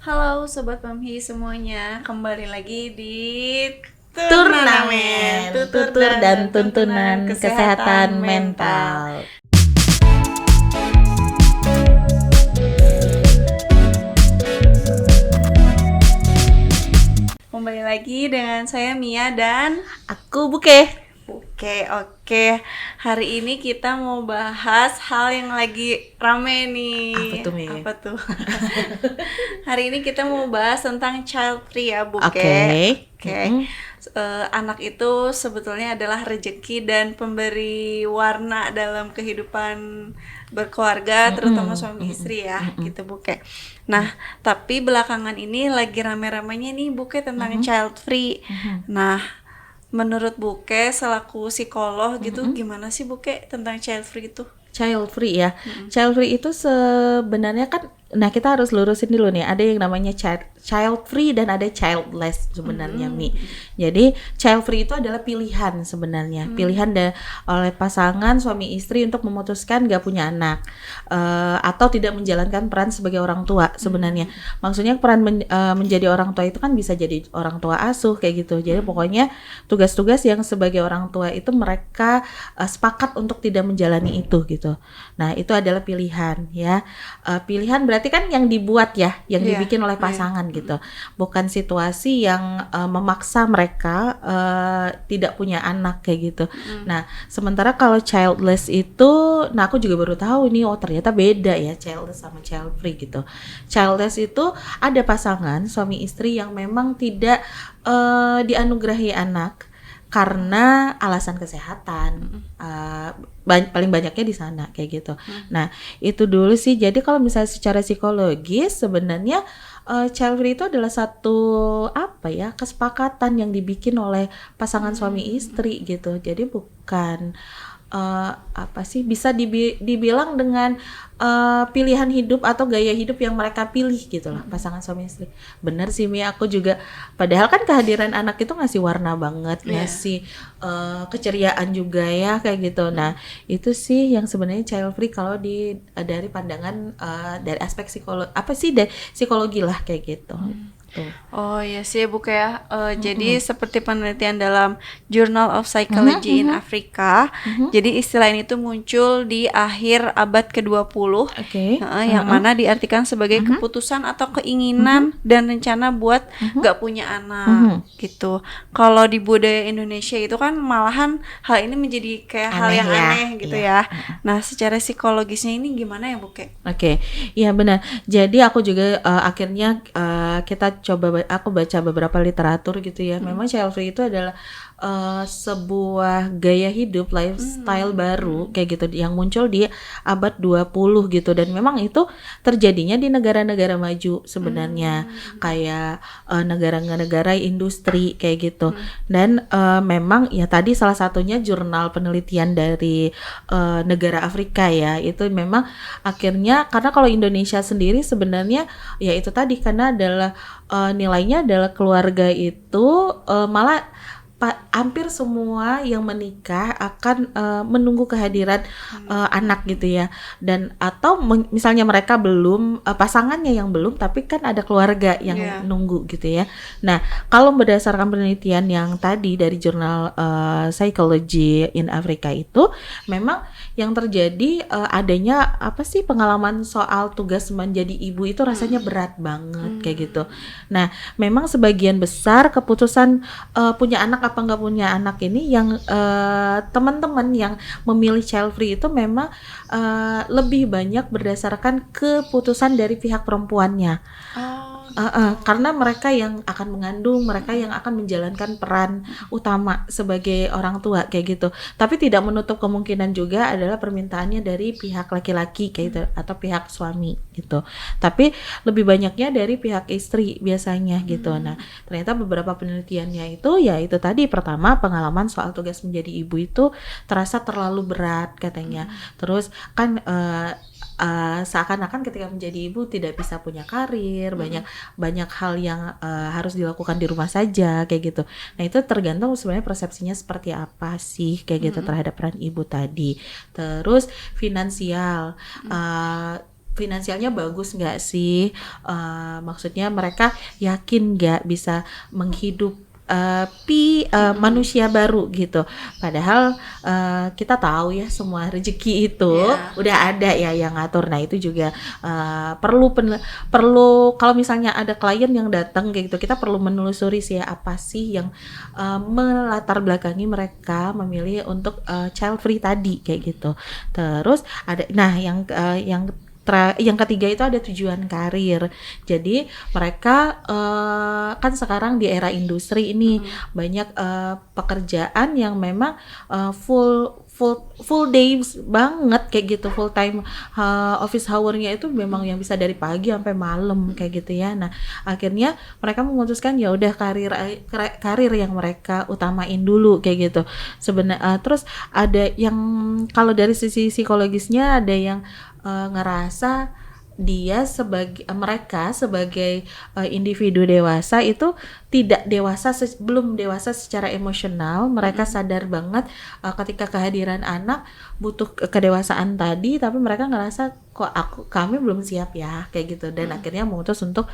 Halo Sobat Pamhi semuanya, kembali lagi di Turnamen, tutur dan tuntunan kesehatan mental. Kembali lagi dengan saya Mia dan Aku Buke. Oke. Hari ini kita mau bahas hal yang lagi rame nih. Apa tuh, Mi? Apa tuh? Hari ini kita mau bahas tentang child free ya, Buke. Oke. Anak itu sebetulnya adalah rezeki dan pemberi warna dalam kehidupan berkeluarga, terutama suami istri ya, gitu Buke. Nah, tapi belakangan ini lagi rame-ramenya nih Buke tentang child free. Nah, menurut Buke selaku psikolog gitu, gimana sih Buke tentang child free itu? Child free ya. Child free itu sebenarnya kan, nah kita harus lurusin dulu nih. Ada yang namanya child free dan ada childless sebenarnya, Mi. Jadi child free itu adalah pilihan sebenarnya, pilihan oleh pasangan suami istri untuk memutuskan gak punya anak atau tidak menjalankan peran sebagai orang tua sebenarnya. Maksudnya peran menjadi orang tua itu kan bisa jadi orang tua asuh kayak gitu. Jadi pokoknya tugas-tugas yang sebagai orang tua itu mereka sepakat untuk tidak menjalani itu gitu. Nah itu adalah pilihan ya. Pilihan berarti kan yang dibuat ya, yang dibikin oleh pasangan gitu, bukan situasi yang memaksa mereka tidak punya anak kayak gitu. Nah sementara kalau childless itu, nah aku juga baru tahu nih, oh ternyata beda ya childless sama child free gitu. Childless itu ada pasangan suami istri yang memang tidak dianugerahi anak karena alasan kesehatan, paling banyaknya di sana kayak gitu. Nah itu dulu sih. Jadi kalau misalnya secara psikologis sebenarnya child free itu adalah satu kesepakatan yang dibikin oleh pasangan suami istri gitu. Jadi bukan bisa dibilang dengan pilihan hidup atau gaya hidup yang mereka pilih gitu lah, pasangan suami istri. Bener sih Mi, aku juga, padahal kan kehadiran anak itu ngasih warna banget, ngasih keceriaan juga ya kayak gitu. Nah itu sih yang sebenarnya child free kalau dari pandangan dari aspek dari psikologi lah kayak gitu. Tuh. Oh iya sih Buke ya. Jadi seperti penelitian dalam Journal of Psychology in Africa, jadi istilah ini tuh muncul di akhir abad ke-20, yang mana diartikan sebagai keputusan atau keinginan dan rencana buat gak punya anak gitu. Kalau di budaya Indonesia itu kan malahan hal ini menjadi kayak hal yang aneh gitu ya. Nah secara psikologisnya ini gimana ya Buke? Oke, iya benar. Jadi aku juga akhirnya aku baca beberapa literatur gitu ya. Memang child free itu adalah sebuah gaya hidup, lifestyle baru kayak gitu yang muncul di abad 20 gitu, dan memang itu terjadinya di negara-negara maju sebenarnya, kayak negara-negara industri kayak gitu. Dan memang ya tadi salah satunya jurnal penelitian dari negara Afrika ya, itu memang akhirnya karena kalau Indonesia sendiri sebenarnya ya itu tadi, karena adalah nilainya adalah keluarga itu malah hampir semua yang menikah akan menunggu kehadiran anak gitu ya, dan atau misalnya mereka belum, pasangannya yang belum, tapi kan ada keluarga yang nunggu gitu ya. Nah kalau berdasarkan penelitian yang tadi dari jurnal Psychology in Africa itu, memang yang terjadi adanya pengalaman soal tugas menjadi ibu itu rasanya berat banget kayak gitu. Nah memang sebagian besar keputusan punya anak apa nggak punya anak ini yang teman-teman yang memilih child free itu memang lebih banyak berdasarkan keputusan dari pihak perempuannya. Karena mereka yang akan mengandung, mereka yang akan menjalankan peran utama sebagai orang tua kayak gitu. Tapi tidak menutup kemungkinan juga adalah permintaannya dari pihak laki-laki kayak gitu, atau pihak suami gitu. Tapi lebih banyaknya dari pihak istri biasanya gitu. Nah ternyata beberapa penelitiannya itu ya itu tadi, pertama pengalaman soal tugas menjadi ibu itu terasa terlalu berat katanya. Terus kan seakan-akan ketika menjadi ibu tidak bisa punya karir, banyak hal yang harus dilakukan di rumah saja kayak gitu. Nah itu tergantung sebenarnya persepsinya seperti apa sih kayak gitu terhadap peran ibu tadi. Terus finansial, finansialnya bagus nggak sih? Maksudnya mereka yakin nggak bisa manusia baru gitu. Padahal kita tahu ya semua rezeki itu udah ada ya yang ngatur. Nah itu juga perlu kalau misalnya ada klien yang datang kayak gitu, kita perlu menelusuri sih ya, apa sih yang melatar belakangi mereka memilih untuk child free tadi kayak gitu. Terus ada yang ketiga itu ada tujuan karir. Jadi mereka kan sekarang di era industri ini banyak pekerjaan yang memang full days banget kayak gitu, full time office hour-nya itu memang yang bisa dari pagi sampai malam kayak gitu ya. Nah akhirnya mereka memutuskan ya udah karir yang mereka utamain dulu kayak gitu. Terus ada yang kalau dari sisi psikologisnya ada yang ngerasa mereka sebagai individu dewasa itu belum dewasa secara emosional. Mereka sadar banget ketika kehadiran anak butuh kedewasaan tadi, tapi mereka ngerasa kok kami belum siap ya kayak gitu, dan akhirnya memutus untuk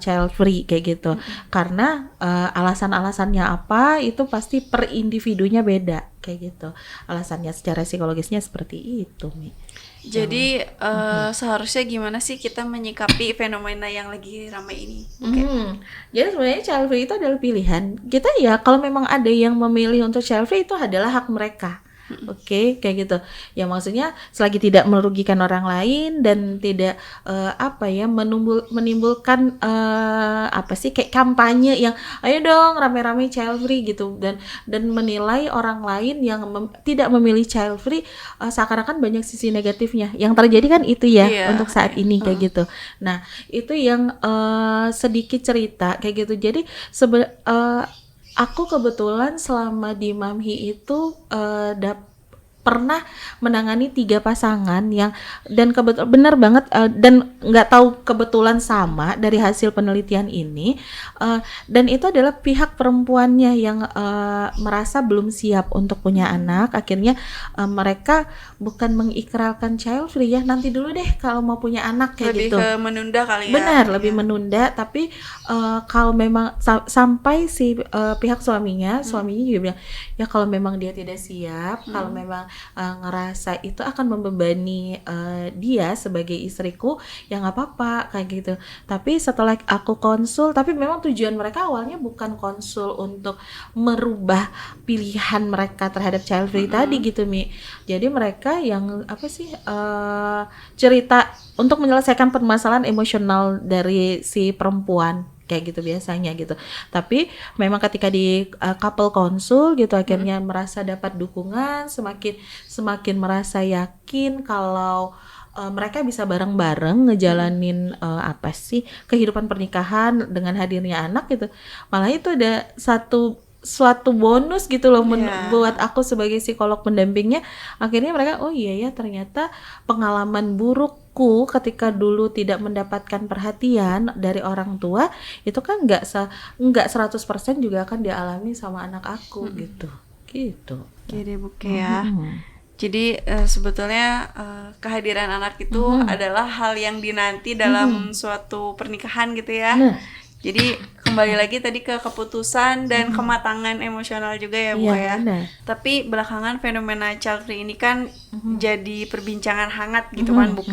child free kayak gitu. Karena alasan-alasannya apa itu pasti per individunya beda kayak gitu. Alasannya secara psikologisnya seperti itu, Mi. Jadi seharusnya gimana sih kita menyikapi fenomena yang lagi ramai ini? Jadi sebenarnya child free itu adalah pilihan kita ya. Kalau memang ada yang memilih untuk child free, itu adalah hak mereka. Oke, kayak gitu. Ya maksudnya selagi tidak merugikan orang lain dan tidak menimbulkan kayak kampanye yang ayo dong rame-rame child free gitu, dan menilai orang lain yang tidak memilih child free seakan-akan banyak sisi negatifnya. Yang terjadi kan itu ya untuk saat ini kayak gitu. Nah, itu yang sedikit cerita kayak gitu. Jadi aku kebetulan selama di Mamhi itu pernah menangani 3 pasangan yang dan benar banget dan nggak tahu kebetulan sama dari hasil penelitian ini, dan itu adalah pihak perempuannya yang merasa belum siap untuk punya anak. Akhirnya mereka bukan mengikrarkan child free ya, nanti dulu deh kalau mau punya anak kayak lebih gitu. Lebih ke menunda kali ya. Benar, lebih menunda. Tapi kalau memang sampai si pihak suaminya juga bilang ya kalau memang dia tidak siap, kalau memang ngerasa itu akan membebani dia sebagai istriku, ya nggak apa-apa kayak gitu. Tapi setelah aku konsul, tapi memang tujuan mereka awalnya bukan konsul untuk merubah pilihan mereka terhadap child free tadi gitu, Mi. Jadi mereka yang cerita untuk menyelesaikan permasalahan emosional dari si perempuan kayak gitu biasanya gitu. Tapi memang ketika di couple konsul gitu akhirnya merasa dapat dukungan, semakin merasa yakin kalau mereka bisa bareng-bareng ngejalanin kehidupan pernikahan dengan hadirnya anak gitu. Malah itu ada suatu bonus gitu loh buat aku sebagai psikolog pendampingnya. Akhirnya mereka oh iya ya ternyata pengalaman burukku ketika dulu tidak mendapatkan perhatian dari orang tua itu kan nggak 100% juga akan dialami sama anak aku gitu. Jadi ya. Jadi sebetulnya kehadiran anak itu adalah hal yang dinanti dalam suatu pernikahan gitu ya. Jadi kembali lagi tadi ke keputusan dan kematangan emosional juga ya Bu ya. Tapi belakangan fenomena child free ini kan jadi perbincangan hangat gitu kan Bu.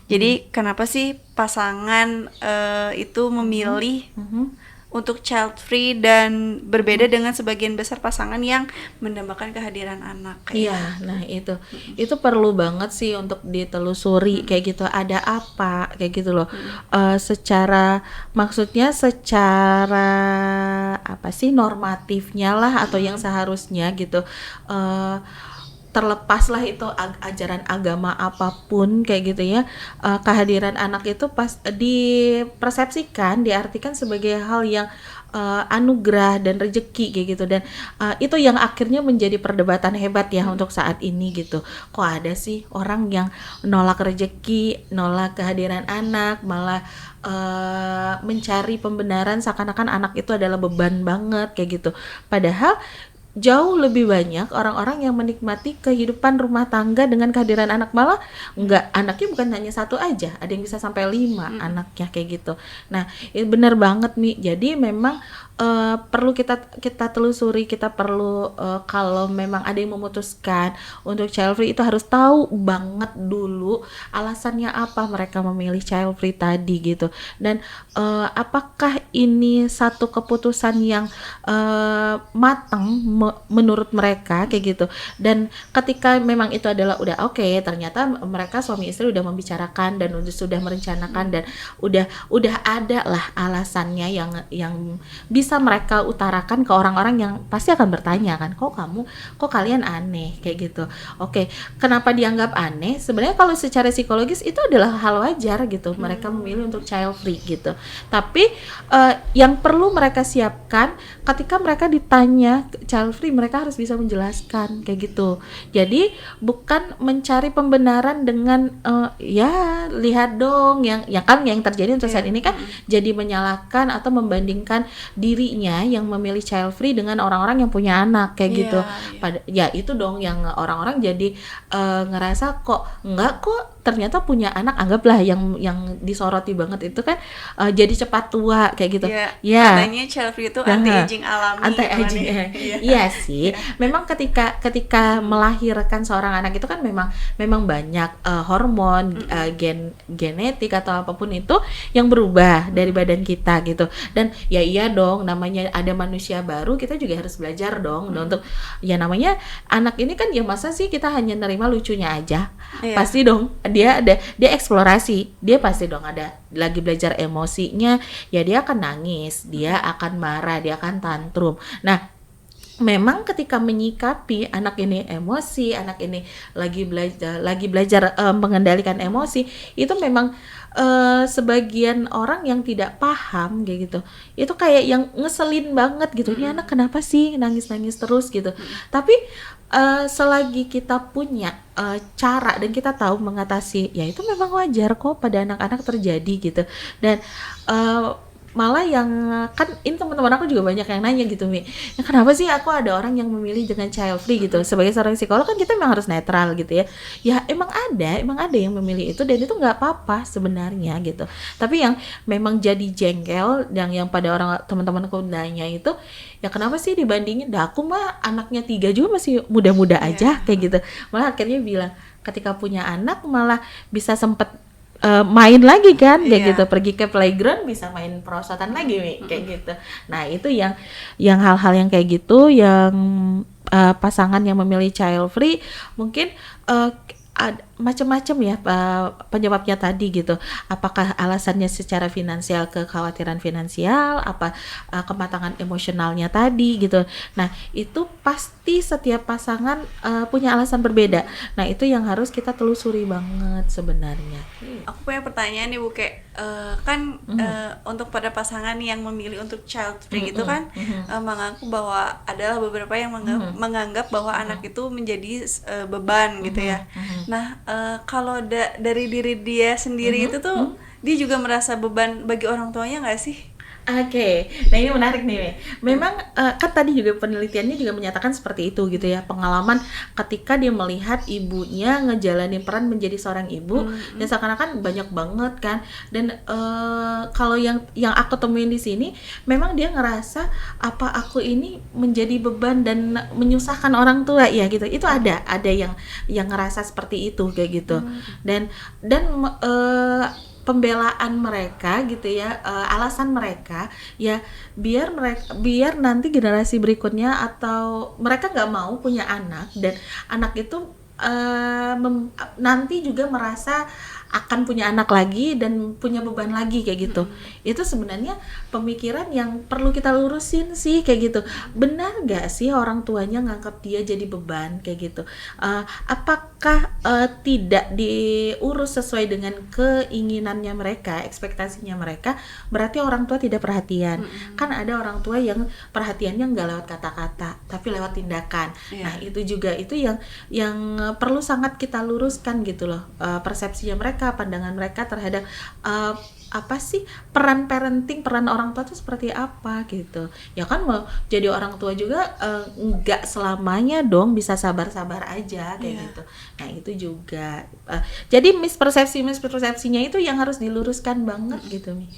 Jadi kenapa sih pasangan itu memilih untuk child free dan berbeda dengan sebagian besar pasangan yang mendambakan kehadiran anak. Iya, nah itu perlu banget sih untuk ditelusuri kayak gitu. Ada apa kayak gitu loh. Maksudnya secara normatifnya lah atau yang seharusnya gitu. Terlepas lah itu ajaran agama apapun kayak gitu ya, kehadiran anak itu pas dipersepsikan, diartikan sebagai hal yang anugerah dan rezeki kayak gitu, dan itu yang akhirnya menjadi perdebatan hebat ya untuk saat ini gitu. Kok ada sih orang yang nolak rezeki, nolak kehadiran anak, malah mencari pembenaran seakan-akan anak itu adalah beban banget kayak gitu. Padahal jauh lebih banyak orang-orang yang menikmati kehidupan rumah tangga dengan kehadiran anak, malah enggak, anaknya bukan hanya satu aja, ada yang bisa sampai 5 anaknya kayak gitu. Nah, ini benar banget Mi. Jadi memang perlu kita telusuri, kita perlu kalau memang ada yang memutuskan untuk child free itu harus tahu banget dulu alasannya apa mereka memilih child free tadi gitu. Dan apakah ini satu keputusan yang matang menurut mereka kayak gitu. Dan ketika memang itu adalah udah oke, ternyata mereka suami istri udah membicarakan dan sudah merencanakan dan udah ada lah alasannya yang bisa mereka utarakan ke orang-orang yang pasti akan bertanya kan, kok kalian aneh kayak gitu. Oke, kenapa dianggap aneh? Sebenarnya kalau secara psikologis itu adalah hal wajar gitu, mereka memilih untuk child free gitu. Tapi yang perlu mereka siapkan ketika mereka ditanya child free, mereka harus bisa menjelaskan kayak gitu. Jadi bukan mencari pembenaran dengan ya lihat dong yang terjadi untuk saat ini kan, jadi menyalahkan atau membandingkan dirinya yang memilih child free dengan orang-orang yang punya anak kayak gitu. Ya itu dong yang orang-orang jadi ngerasa kok enggak, kok ternyata punya anak, anggaplah yang disoroti banget itu kan jadi cepat tua kayak gitu. Ya. Katanya child free itu anti-aging alami. Anti-aging. Iya sih. Memang ketika melahirkan seorang anak itu kan memang banyak hormon, genetik atau apapun itu yang berubah dari badan kita gitu. Dan ya iya dong, namanya ada manusia baru, kita juga harus belajar dong untuk ya namanya anak ini kan, ya masa sih kita hanya nerima lucunya aja. Pasti dong dia eksplorasi, dia pasti dong ada lagi belajar emosinya, ya dia akan nangis, dia akan marah, dia akan tantrum. Nah, memang ketika menyikapi anak ini emosi, anak ini lagi belajar mengendalikan emosi, itu memang sebagian orang yang tidak paham kayak gitu, itu kayak yang ngeselin banget gitu, ini anak kenapa sih nangis-nangis terus gitu. Tapi selagi kita punya cara dan kita tahu mengatasi, ya itu memang wajar kok pada anak-anak terjadi gitu. Dan malah yang kan ini teman-teman aku juga banyak yang nanya gitu Mi, ya kenapa sih aku ada orang yang memilih dengan child free gitu. Sebagai seorang psikolog kan kita memang harus netral gitu ya. Ya emang ada yang memilih itu dan itu nggak apa-apa sebenarnya gitu. Tapi yang memang jadi jengkel yang pada orang teman-temanku nanya itu, ya kenapa sih dibandingin, dah aku mah anaknya 3 juga masih muda-muda aja kayak gitu. Malah akhirnya bilang ketika punya anak malah bisa sempet main lagi kan kayak gitu, pergi ke playground bisa main perosotan lagi Mi, kayak gitu. Nah itu yang hal-hal yang kayak gitu yang pasangan yang memilih child free mungkin macam-macam ya penyebabnya tadi gitu. Apakah alasannya secara finansial, kekhawatiran finansial, apa kematangan emosionalnya tadi gitu. Nah itu pasti setiap pasangan punya alasan berbeda. Nah itu yang harus kita telusuri banget sebenarnya. Aku punya pertanyaan nih Bu, kayak untuk pada pasangan yang memilih untuk child free gitu kan, mengaku bahwa adalah beberapa yang menganggap bahwa anak itu menjadi beban gitu ya. Nah kalau dari diri dia sendiri itu tuh dia juga merasa beban bagi orang tuanya nggak sih? Oke, nah ini menarik nih. Memang kan tadi juga penelitiannya juga menyatakan seperti itu gitu ya. Pengalaman ketika dia melihat ibunya ngejalanin peran menjadi seorang ibu, dan seakan-akan banyak banget kan. Dan kalau yang aku temuin di sini, memang dia ngerasa apa aku ini menjadi beban dan menyusahkan orang tua ya gitu. Itu ada yang ngerasa seperti itu kayak gitu. Dan pembelaan mereka gitu ya, alasan mereka ya biar nanti generasi berikutnya atau mereka nggak mau punya anak dan anak itu nanti juga merasa akan punya anak lagi dan punya beban lagi kayak gitu. Itu sebenarnya pemikiran yang perlu kita lurusin sih kayak gitu. Benar gak sih orang tuanya nganggap dia jadi beban kayak gitu? Apakah tidak diurus sesuai dengan keinginannya mereka, ekspektasinya mereka, berarti orang tua tidak perhatian. Kan ada orang tua yang perhatiannya nggak lewat kata-kata tapi lewat tindakan. Nah itu juga itu yang perlu sangat kita luruskan gitu loh, persepsinya mereka, pandangan mereka terhadap apa sih peran parenting, peran orang tua itu seperti apa gitu. Ya kan mau jadi orang tua juga nggak selamanya dong bisa sabar-sabar aja kayak gitu. Nah itu juga jadi mispersepsinya itu yang harus diluruskan banget gitu Mi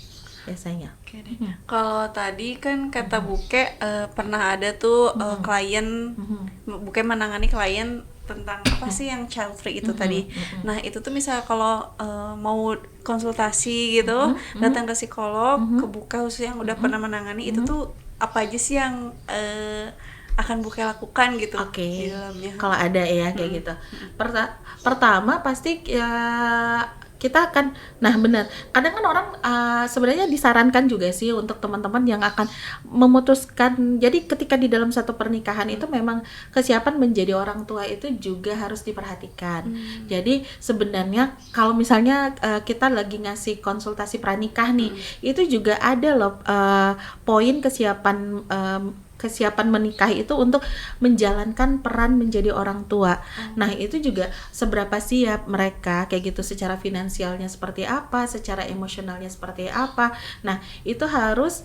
biasanya. Oke deh. Kalau tadi kan kata Buke pernah ada tuh klien, Buke menangani klien tentang apa sih yang child free itu tadi. Nah itu tuh misal kalau mau konsultasi gitu, datang ke psikolog, ke Buke khususnya yang udah pernah menangani itu tuh apa aja sih yang akan Buke lakukan gitu di dalamnya. Kalau ada ya kayak gitu. Pertama pasti ya kita akan, nah benar, kadang kan orang sebenarnya disarankan juga sih untuk teman-teman yang akan memutuskan, jadi ketika di dalam satu pernikahan itu memang kesiapan menjadi orang tua itu juga harus diperhatikan. Jadi sebenarnya kalau misalnya kita lagi ngasih konsultasi pranikah nih, itu juga ada loh poin kesiapan menikah itu untuk menjalankan peran menjadi orang tua. Nah itu juga seberapa siap mereka kayak gitu, secara finansialnya seperti apa, secara emosionalnya seperti apa. Nah itu harus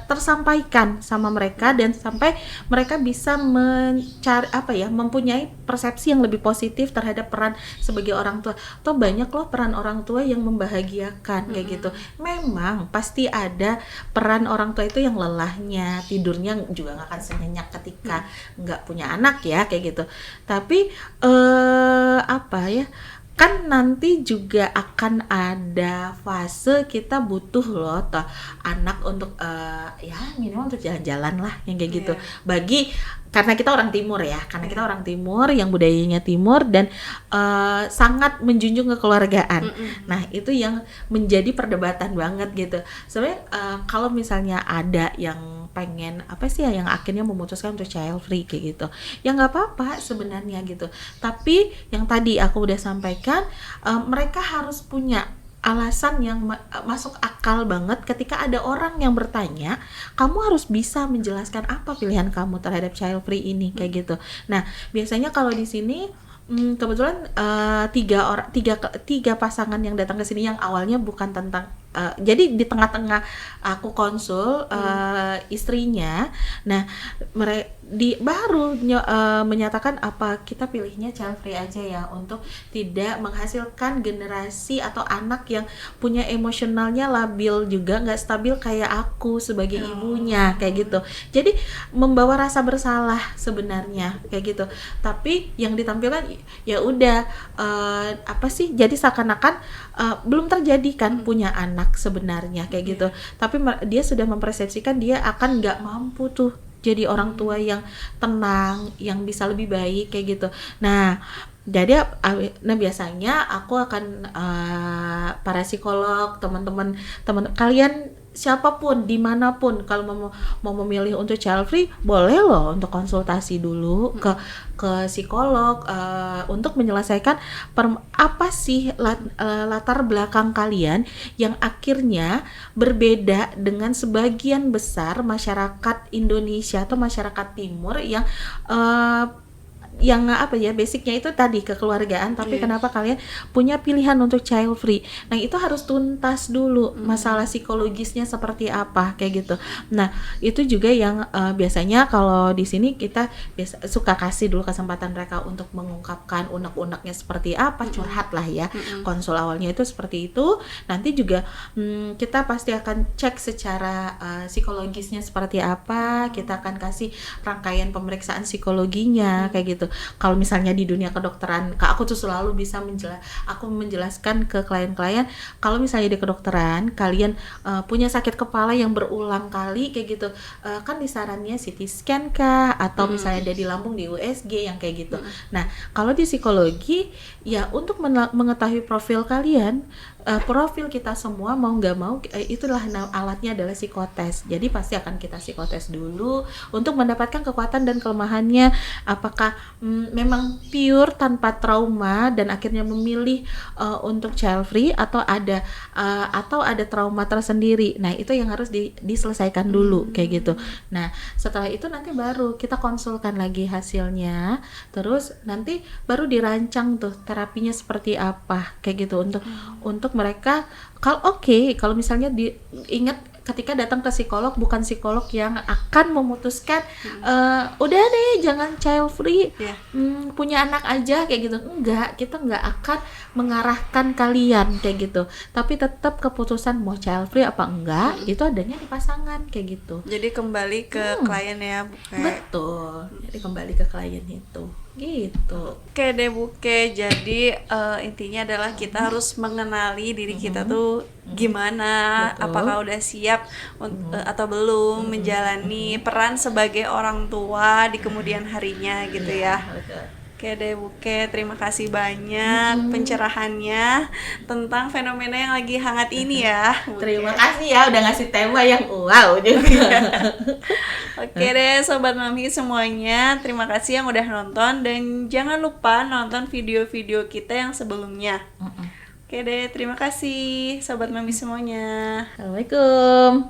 tersampaikan sama mereka dan sampai mereka bisa mencari mempunyai persepsi yang lebih positif terhadap peran sebagai orang tua. Toh banyak loh peran orang tua yang membahagiakan kayak gitu. Memang pasti ada peran orang tua itu yang lelahnya, tidurnya juga nggak akan senyenyak ketika nggak punya anak ya kayak gitu. Tapi kan nanti juga akan ada fase kita butuh loh anak untuk ya minimal untuk jalan-jalan lah yang kayak gitu. Karena kita orang timur ya, kita orang timur yang budayanya timur dan sangat menjunjung kekeluargaan. Nah itu yang menjadi perdebatan banget gitu. Sebenarnya kalau misalnya ada yang pengen yang akhirnya memutuskan untuk child free kayak gitu, ya nggak apa-apa sebenarnya gitu. Tapi yang tadi aku udah sampaikan, mereka harus punya alasan yang masuk akal banget. Ketika ada orang yang bertanya, kamu harus bisa menjelaskan apa pilihan kamu terhadap child free ini kayak gitu. Nah biasanya kalau di sini kebetulan tiga pasangan yang datang ke sini yang awalnya bukan tentang jadi di tengah-tengah aku konsul istrinya, nah baru menyatakan apa kita pilihnya child free aja ya untuk tidak menghasilkan generasi atau anak yang punya emosionalnya labil juga, nggak stabil kayak aku sebagai ibunya kayak gitu. Jadi membawa rasa bersalah sebenarnya kayak gitu. Tapi yang ditampilkan ya udah jadi seakan-akan belum terjadi kan punya anak sebenarnya kayak gitu. Tapi dia sudah mempersepsikan dia akan nggak mampu tuh jadi orang tua yang tenang, yang bisa lebih baik kayak gitu. Nah biasanya aku akan para psikolog, teman kalian siapapun dimanapun kalau mau memilih untuk child free boleh loh untuk konsultasi dulu ke psikolog untuk menyelesaikan apa sih latar belakang kalian yang akhirnya berbeda dengan sebagian besar masyarakat Indonesia atau masyarakat timur yang basicnya itu tadi kekeluargaan, tapi kenapa kalian punya pilihan untuk child free. Nah itu harus tuntas dulu masalah psikologisnya seperti apa kayak gitu. Nah itu juga yang biasanya kalau di sini kita suka kasih dulu kesempatan mereka untuk mengungkapkan unek-uneknya seperti apa, curhat lah ya. Konsul awalnya itu seperti itu. Nanti juga kita pasti akan cek secara psikologisnya seperti apa. Kita akan kasih rangkaian pemeriksaan psikologinya kayak gitu. Kalau misalnya di dunia kedokteran, aku tuh selalu bisa menjelaskan ke klien-klien, kalau misalnya di kedokteran kalian punya sakit kepala yang berulang kali kayak gitu, kan disarannya CT scan kah atau misalnya di lambung di USG yang kayak gitu. Nah kalau di psikologi ya untuk mengetahui profil kalian, profil kita semua mau nggak mau itulah alatnya adalah psikotes. Jadi pasti akan kita psikotes dulu untuk mendapatkan kekuatan dan kelemahannya, apakah memang pure tanpa trauma dan akhirnya memilih untuk child free atau ada trauma tersendiri. Nah itu yang harus diselesaikan dulu kayak gitu. Nah setelah itu nanti baru kita konsulkan lagi hasilnya, terus nanti baru dirancang tuh terapinya seperti apa kayak gitu untuk mereka kalau misalnya diingat ketika datang ke psikolog, bukan psikolog yang akan memutuskan udah deh jangan child free, punya anak aja kayak gitu. Enggak, kita nggak akan mengarahkan kalian kayak gitu, tapi tetap keputusan mau child free apa enggak itu adanya di pasangan kayak gitu. Jadi kembali ke klien ya, Buke. Betul, jadi kembali ke klien itu gitu. Oke deh Buke, jadi intinya adalah kita harus mengenali diri kita tuh gimana. Betul. Apakah udah siap atau belum menjalani peran sebagai orang tua di kemudian harinya gitu ya. Betul. Oke deh Buke, terima kasih banyak pencerahannya tentang fenomena yang lagi hangat ini ya, Buke. Terima kasih ya udah ngasih tema yang wow juga. Oke deh Sobat Mami semuanya, terima kasih yang udah nonton dan jangan lupa nonton video-video kita yang sebelumnya. Oke deh, terima kasih Sobat Mami semuanya. Assalamualaikum.